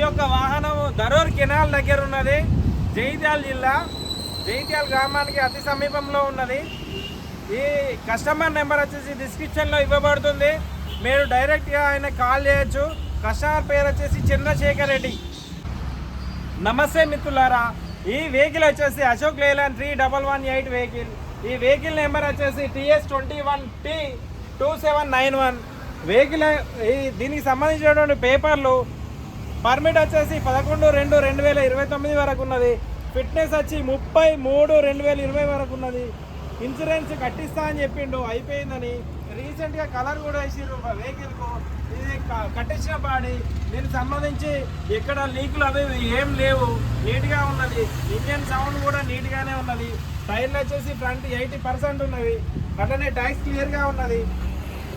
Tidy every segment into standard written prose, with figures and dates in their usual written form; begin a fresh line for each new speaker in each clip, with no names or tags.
యొక్క వాహనం దరూర్ కెనాల్ దగ్గర ఉన్నది. జైత్యాల జిల్లా జైత్యాల గ్రామానికి అతి సమీపంలో ఉన్నది. ఈ కస్టమర్ నెంబర్ వచ్చేసి డిస్క్రిప్షన్లో ఇవ్వబడుతుంది. మీరు డైరెక్ట్గా ఆయన కాల్ చేయొచ్చు. కస్టమర్ పేరు వచ్చేసి చంద్రశేఖర్ రెడ్డి. నమస్తే మిత్రులారా, ఈ వెహికల్ వచ్చేసి అశోక్ లేలాండ్ 3118 వెహికల్. ఈ వెహికల్ నెంబర్ వచ్చేసి TS21T2791 వెహికల్. దీనికి సంబంధించినటువంటి పేపర్లు పర్మిట్ వచ్చేసి 11/2/2029 వరకు ఉన్నది. ఫిట్నెస్ వచ్చి 30/3/2020 వరకు ఉన్నది. ఇన్సూరెన్స్ కట్టిస్తా అని చెప్పిండు, అయిపోయిందని. రీసెంట్గా కలర్ కూడా వేసిర్రు వెహికల్కు. ఇది కట్టించిన బాడీ. దీనికి సంబంధించి ఎక్కడ లీకులు అవి ఏం లేవు, నీట్గా ఉన్నది. ఇంజన్ సౌండ్ కూడా నీట్గానే ఉన్నది. టైర్లు వచ్చేసి ఫ్రంట్ 80% ఉన్నవి. అట్లనే టైర్స్ క్లియర్గా ఉన్నది.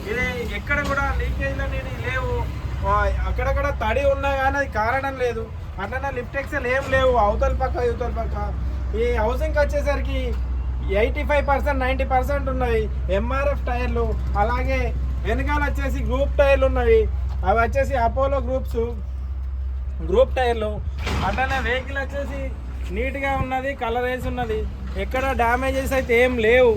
ఇది ఎక్కడ కూడా లీకేజ్లు అనేది లేవు. అక్కడక్కడ తడి ఉన్నా కానీ అది కారడం లేదు. అట్లనే లిఫ్ట్ ఎక్సెల్ ఏం లేవు, అవతల పక్క ఇవతల పక్క. ఈ హౌసింగ్ వచ్చేసరికి 85% 90% ఉన్నవి. MRF టైర్లు, అలాగే వెనకాల వచ్చేసి గ్రూప్ టైర్లు ఉన్నవి. అవి వచ్చేసి అపోలో గ్రూప్ టైర్లు. అట్లనే వెహికల్ వచ్చేసి నీట్గా ఉన్నది, కలర్ వేసి ఉన్నది. ఎక్కడ డ్యామేజెస్ అయితే ఏం లేవు.